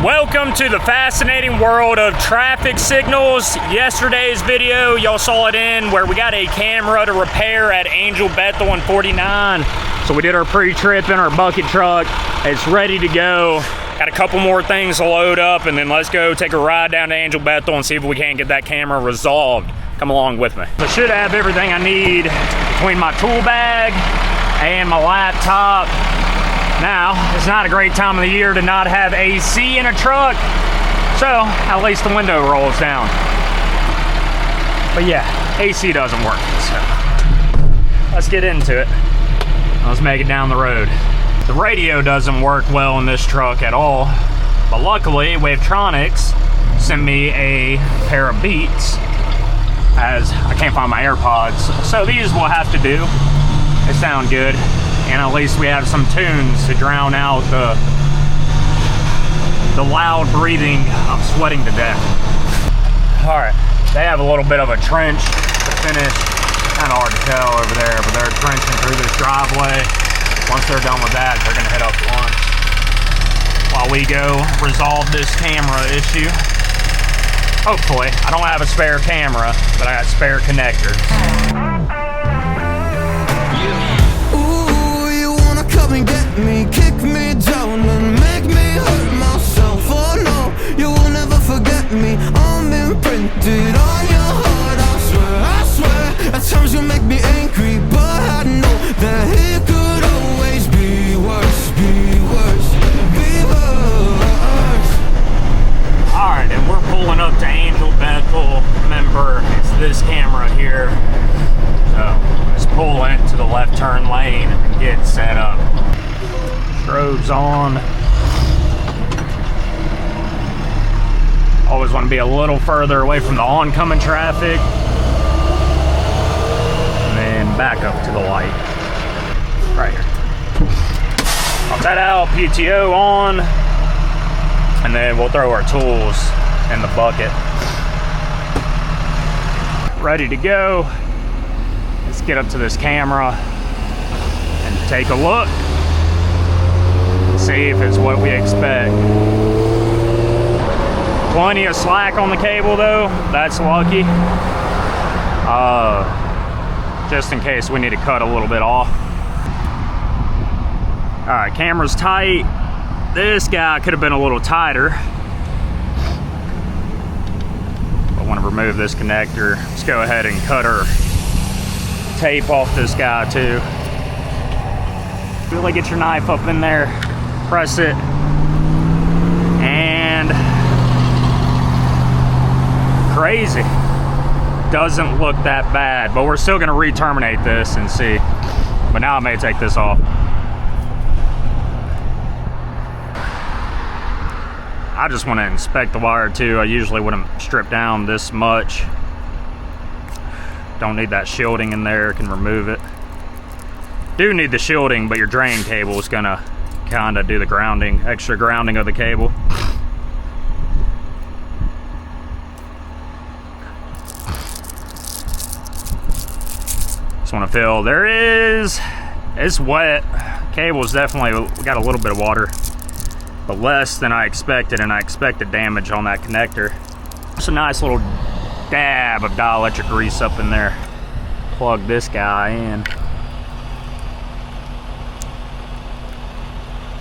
Welcome to the fascinating world of traffic signals. Yesterday's video, y'all saw it in where we got a camera to repair at Angel Bethel and 49. So we did our pre-trip in our bucket truck. It's ready to go. Got a couple more things to load up, and then let's go take a ride down to Angel Bethel and see if we can't get that camera resolved. Come along with me. I should have everything I need between my tool bag and my laptop. Now, it's not a great time of the year to not have AC in a truck, so at least the window rolls down. But yeah, AC doesn't work, so let's get into it. Let's make it down the road. The radio doesn't work well in this truck at all, but luckily Wavetronics sent me a pair of Beats, as I can't find my AirPods, so these will have to do. They sound good. And at least we have some tunes to drown out the loud breathing of sweating to death. All right, they have a little bit of a trench to finish. Kind of hard to tell over there, but they're trenching through this driveway. Once they're done with that, they're gonna head up lunch while we go resolve this camera issue. Hopefully. I don't have a spare camera, but I got spare connectors. Come and get me, kick me down and make me hurt myself. Oh no, you will never forget me. I'm imprinted on your heart, I swear. At times you make me angry, but I know that it could always be worse, be worse, be worse. Alright, and we're pulling up to Angel Bethel. Remember, it's this camera here. So, let's pull into the left turn lane and get set up. Strobe's on. Always want to be a little further away from the oncoming traffic. And then back up to the light. Right here. Pop that out, PTO on. And then we'll throw our tools in the bucket. Ready to go. Let's get up to this camera and take a look. See if it's what we expect. Plenty of slack on the cable though, that's lucky. Just in case we need to cut a little bit off. All right, camera's tight. This guy could have been a little tighter. I want to remove this connector. Let's go ahead and cut our tape off this guy too. Really get your knife up in there, press it, and crazy. Doesn't look that bad, but we're still gonna re-terminate this and see. But now I may take this off. I just want to inspect the wire too. I usually wouldn't strip down this much. Don't need that shielding in there, can remove it. Do need the shielding, but your drain cable is gonna kinda do the grounding, extra grounding of the cable. Just wanna feel, it's wet. Cable's definitely got a little bit of water, but less than I expected, and I expected damage on that connector. It's a nice little dab of dielectric grease up in there. Plug this guy in.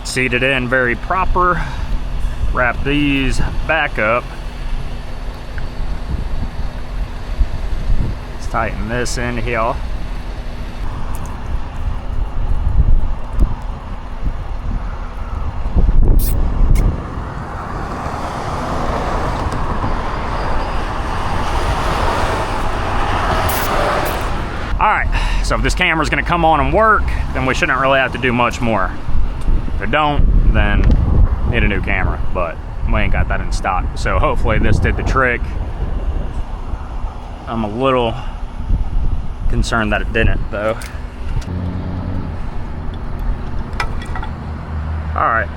Seat it in very proper. Wrap these back up. Let's tighten this in here. Alright, so if this camera's gonna come on and work, then we shouldn't really have to do much more. If it don't, then need a new camera, but we ain't got that in stock. So hopefully this did the trick. I'm a little concerned that it didn't though. Alright,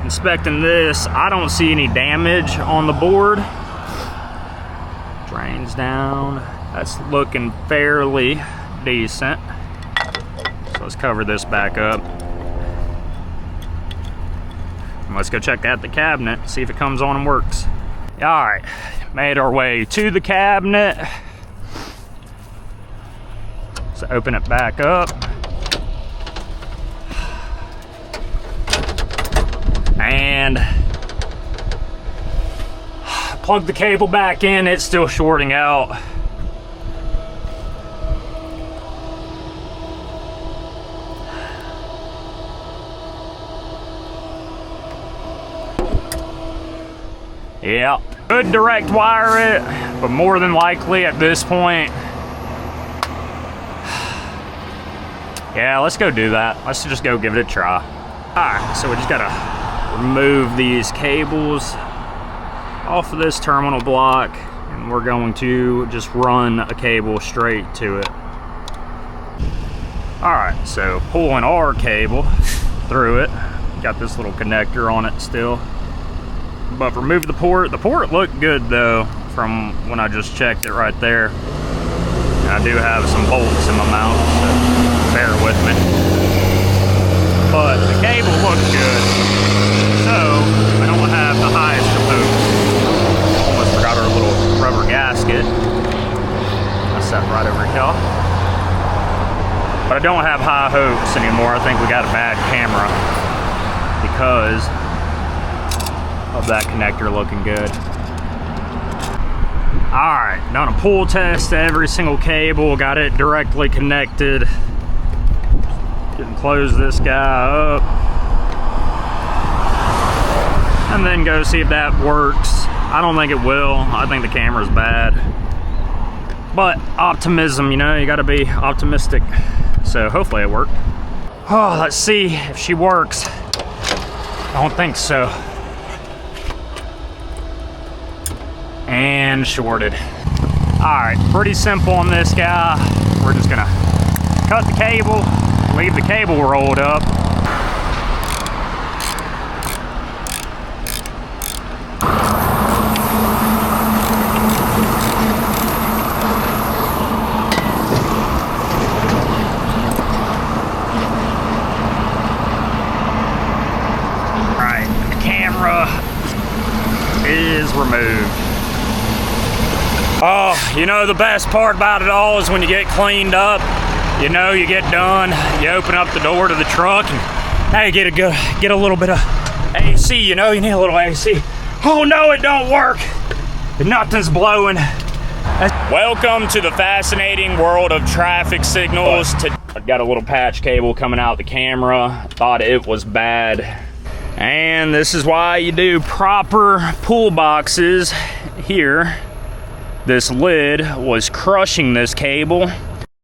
inspecting this, I don't see any damage on the board. Drains down, that's looking fairly decent. So let's cover this back up. Let's go check out the cabinet, see if it comes on and works. All right, made our way to the cabinet. Let's open it back up. And plug the cable back in, it's still shorting out. Yeah, could direct wire it, but more than likely at this point, yeah, let's go do that. Let's just go give it a try. All right, so we just gotta remove these cables off of this terminal block, and we're going to just run a cable straight to it. All right, so pulling our cable through it, got this little connector on it still. But remove the port. The port looked good though from when I just checked it right there. And I do have some bolts in my mount, so bear with me. But the cable looks good. So I don't have the highest of hopes. Almost forgot our little rubber gasket. That's that right over here. But I don't have high hopes anymore. I think we got a bad camera because of that connector looking good. All right, done a pull test to every single cable, got it directly connected. Can close this guy up. And then go see if that works. I don't think it will. I think the camera's bad. But optimism, you know, you gotta be optimistic. So hopefully it worked. Oh, let's see if she works. I don't think so. And shorted. All right, pretty simple on this guy. We're just gonna cut the cable, leave the cable rolled up. All right, the camera is removed. Oh, you know, the best part about it all is when you get cleaned up, you know, you get done, you open up the door to the truck and hey, get a little bit of AC, you know, you need a little AC. Oh no, it don't work. Nothing's blowing. Welcome to the fascinating world of traffic signals. I got a little patch cable coming out the camera. Thought it was bad. And this is why you do proper pull boxes here. This lid was crushing this cable